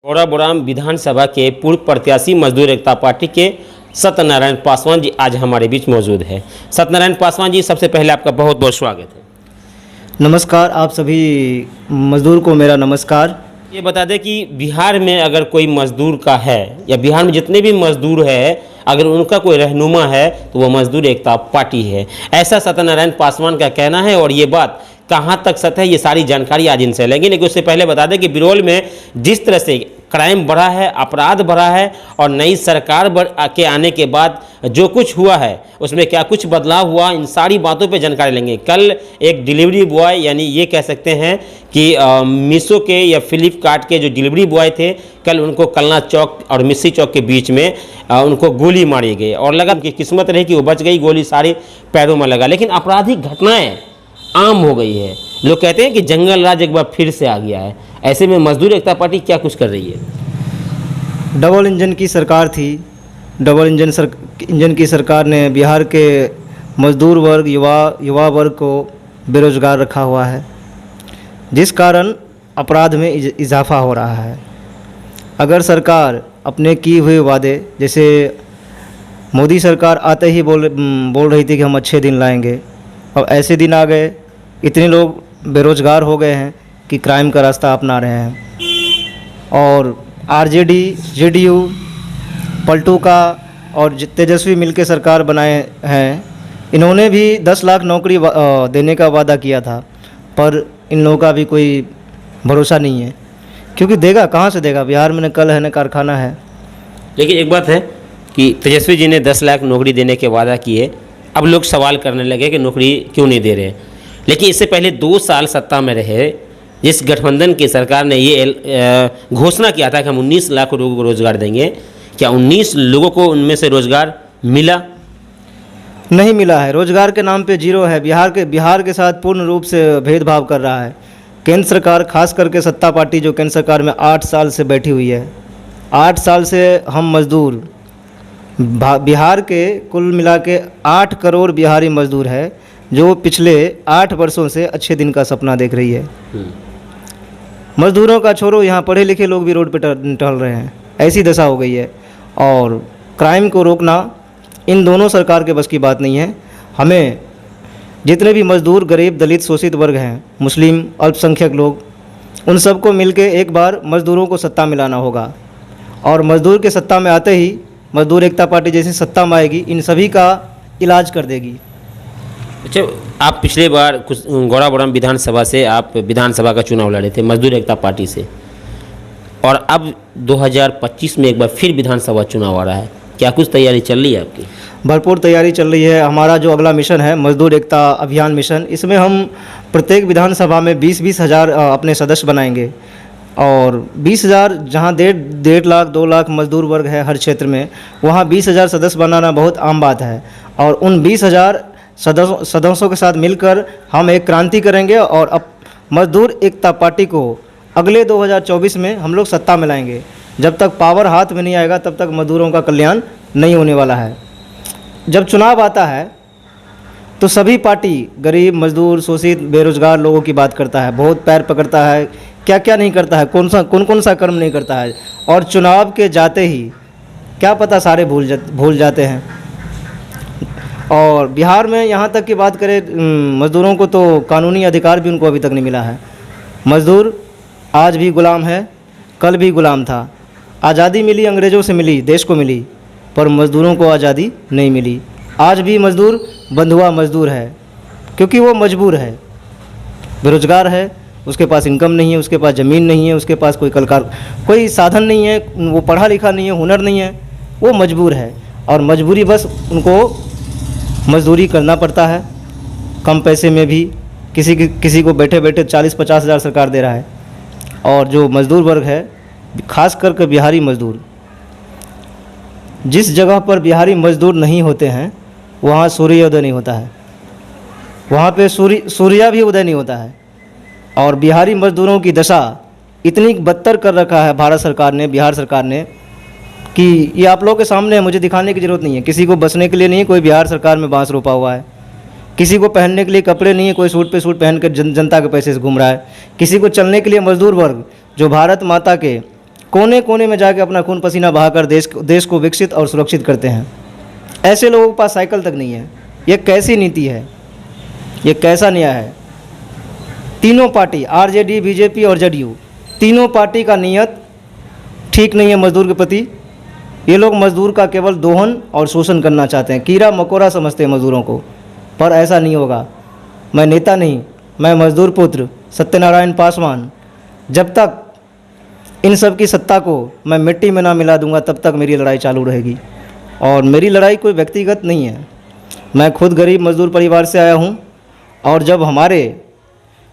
गौराबोराम विधानसभा के पूर्व प्रत्याशी मजदूर एकता पार्टी के सत्यनारायण पासवान जी आज हमारे बीच मौजूद है। सत्यनारायण पासवान जी, सबसे पहले आपका बहुत बहुत स्वागत है। नमस्कार, आप सभी मजदूर को मेरा नमस्कार। ये बता दें कि बिहार में अगर कोई मजदूर का है या बिहार में जितने भी मजदूर है, अगर उनका कोई रहनुमा है तो वो मजदूर एकता पार्टी है, ऐसा सत्यनारायण पासवान का कहना है। और ये बात कहाँ तक सत्य है, ये सारी जानकारी आज इनसे लेंगे। लेकिन उससे पहले बता दें कि बिरौल में जिस तरह से क्राइम बढ़ा है, अपराध बढ़ा है और नई सरकार के आने के बाद जो कुछ हुआ है उसमें क्या कुछ बदलाव हुआ, इन सारी बातों पे जानकारी लेंगे। कल एक डिलीवरी बॉय, यानी ये कह सकते हैं कि मीशो के या फ्लिपकार्ट के जो डिलीवरी बॉय थे, कल उनको कलना चौक और मिस्सी चौक के बीच में उनको गोली मारी गई और लगा कि किस्मत रही कि वो बच गई, गोली सारे पैरों में लगा। लेकिन आपराधिक घटनाएं आम हो गई है। लोग कहते हैं कि जंगल राज एक बार फिर से आ गया है। ऐसे में मजदूर एकता पार्टी क्या कुछ कर रही है? डबल इंजन की सरकार थी। डबल इंजन की सरकार ने बिहार के मजदूर वर्ग, युवा वर्ग को बेरोजगार रखा हुआ है, जिस कारण अपराध में इजाफा हो रहा है। अगर सरकार अपने किए हुए वादे, जैसे मोदी सरकार आते ही बोल रही थी कि हम अच्छे दिन लाएंगे, अब ऐसे दिन आ गए, इतने लोग बेरोजगार हो गए हैं कि क्राइम का रास्ता अपना रहे हैं। और आरजेडी, जेडीयू, पलटू का और तेजस्वी मिलकर सरकार बनाए हैं। इन्होंने भी 10 लाख नौकरी देने का वादा किया था, पर इन लोगों का भी कोई भरोसा नहीं है, क्योंकि देगा कहाँ से देगा? बिहार में न कल है न कारखाना है। लेकिन एक बात है कि तेजस्वी जी ने 10 लाख नौकरी देने के वादा किए, अब लोग सवाल करने लगे कि नौकरी क्यों नहीं दे रहे। लेकिन इससे पहले 2 साल सत्ता में रहे जिस गठबंधन की सरकार ने ये घोषणा किया था कि हम 19 लाख लोगों को रोज़गार देंगे, क्या 19 लोगों को उनमें से रोज़गार मिला? नहीं मिला है। रोजगार के नाम पे जीरो है। बिहार के साथ पूर्ण रूप से भेदभाव कर रहा है केंद्र सरकार, खास करके सत्ता पार्टी जो केंद्र सरकार में 8 साल से बैठी हुई है। 8 साल से हम मजदूर, बिहार के कुल मिला के 8 करोड़ बिहारी मजदूर है, जो पिछले 8 वर्षों से अच्छे दिन का सपना देख रही है। मजदूरों का छोड़ो, यहाँ पढ़े लिखे लोग भी रोड पे टहल रहे हैं। ऐसी दशा हो गई है। और क्राइम को रोकना इन दोनों सरकार के बस की बात नहीं है। हमें जितने भी मजदूर, गरीब, दलित, शोषित वर्ग हैं, मुस्लिम, अल्पसंख्यक लोग, उन सबको मिलके एक बार मजदूरों को सत्ता में लाना होगा। और मजदूर के सत्ता में आते ही मजदूर एकता पार्टी जैसी सत्ता में आएगी, इन सभी का इलाज कर देगी। अच्छा, आप पिछले बार कुछ गौराबोराम विधानसभा से आप विधानसभा का चुनाव लड़े थे मजदूर एकता पार्टी से, और अब 2025 में एक बार फिर विधानसभा चुनाव आ रहा है। क्या कुछ तैयारी चल रही है आपकी? भरपूर तैयारी चल रही है। हमारा जो अगला मिशन है मजदूर एकता अभियान मिशन, इसमें हम प्रत्येक विधानसभा में 20-20 हज़ार अपने सदस्य बनाएंगे। और 20,000 जहाँ 1.5 लाख 2 लाख मजदूर वर्ग है हर क्षेत्र में, वहाँ 20,000 सदस्य बनाना बहुत आम बात है। और उन 20,000 सदस्यों के साथ मिलकर हम एक क्रांति करेंगे और अब मजदूर एकता पार्टी को अगले 2024 में हम लोग सत्ता में लाएंगे। जब तक पावर हाथ में नहीं आएगा तब तक मजदूरों का कल्याण नहीं होने वाला है। जब चुनाव आता है तो सभी पार्टी गरीब, मजदूर, शोषित, बेरोजगार लोगों की बात करता है, बहुत पैर पकड़ता है, क्या क्या नहीं करता है, कौन सा कर्म नहीं करता है। और चुनाव के जाते ही क्या पता सारे भूल जाते हैं। और बिहार में यहाँ तक की बात करें, मजदूरों को तो कानूनी अधिकार भी उनको अभी तक नहीं मिला है। मजदूर आज भी गुलाम है, कल भी गुलाम था। आज़ादी मिली, अंग्रेज़ों से मिली, देश को मिली, पर मज़दूरों को आज़ादी नहीं मिली। आज भी मज़दूर बंधुआ मज़दूर है, क्योंकि वो मजबूर है, बेरोजगार है, उसके पास इनकम नहीं है, उसके पास ज़मीन नहीं है, उसके पास कोई साधन नहीं है, वो पढ़ा लिखा नहीं है, हुनर नहीं है, वो मजबूर है। और मजबूरी बस उनको मजदूरी करना पड़ता है, कम पैसे में भी। किसी को बैठे बैठे 40-50 हज़ार सरकार दे रहा है। और जो मज़दूर वर्ग है, खास करके बिहारी मज़दूर, जिस जगह पर बिहारी मज़दूर नहीं होते हैं वहाँ सूर्योदय नहीं होता है, वहाँ पे सूर्य भी उदय नहीं होता है। और बिहारी मज़दूरों की दशा इतनी बदतर कर रखा है भारत सरकार ने, बिहार सरकार ने, कि ये आप लोगों के सामने है, मुझे दिखाने की ज़रूरत नहीं है। किसी को बसने के लिए नहीं, कोई बिहार सरकार में बांस रोपा हुआ है। किसी को पहनने के लिए कपड़े नहीं है, कोई सूट पे सूट पहन कर जनता के पैसे से घूम रहा है। किसी को चलने के लिए मजदूर वर्ग, जो भारत माता के कोने कोने में जाके अपना खून पसीना बहाकर देश को विकसित और सुरक्षित करते हैं। ऐसे लोगों के पास साइकिल तक नहीं है। ये कैसी नीति है, ये कैसा न्याय है? तीनों पार्टी आरजेडी, बीजेपी और जेडीयू, तीनों पार्टी का नीयत ठीक नहीं है मजदूर के प्रति। ये लोग मजदूर का केवल दोहन और शोषण करना चाहते हैं, कीड़ा मकोड़ा समझते हैं मजदूरों को, पर ऐसा नहीं होगा। मैं नेता नहीं, मैं मजदूर पुत्र सत्यनारायण पासवान, जब तक इन सब की सत्ता को मैं मिट्टी में ना मिला दूंगा तब तक मेरी लड़ाई चालू रहेगी। और मेरी लड़ाई कोई व्यक्तिगत नहीं है। मैं खुद गरीब मजदूर परिवार से आया हूँ, और जब हमारे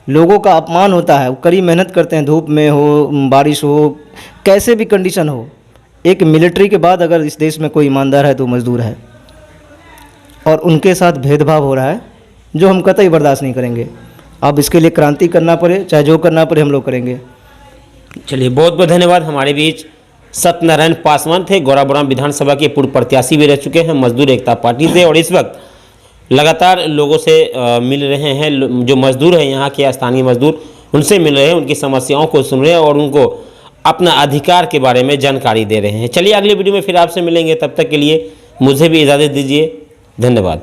लोगों का अपमान होता है, वो कड़ी मेहनत करते हैं, धूप में हो, बारिश हो, कैसे भी कंडीशन हो, एक मिलिट्री के बाद अगर इस देश में कोई ईमानदार है तो मजदूर है। और उनके साथ भेदभाव हो रहा है जो हम कतई बर्दाश्त नहीं करेंगे। अब इसके लिए क्रांति करना पड़े, चाहे जो करना पड़े हम लोग करेंगे। चलिए, बहुत बहुत धन्यवाद। हमारे बीच सत्यनारायण पासवान थे, गौराबौराम विधानसभा के पूर्व प्रत्याशी भी रह चुके हैं मजदूर एकता पार्टी से, और इस वक्त लगातार लोगों से मिल रहे हैं। जो मजदूर हैं, यहाँ के स्थानीय मजदूर, उनसे मिल रहे हैं, उनकी समस्याओं को सुन रहे हैं और उनको अपना अधिकार के बारे में जानकारी दे रहे हैं। चलिए, अगले वीडियो में फिर आपसे मिलेंगे। तब तक के लिए मुझे भी इजाज़त दीजिए। धन्यवाद।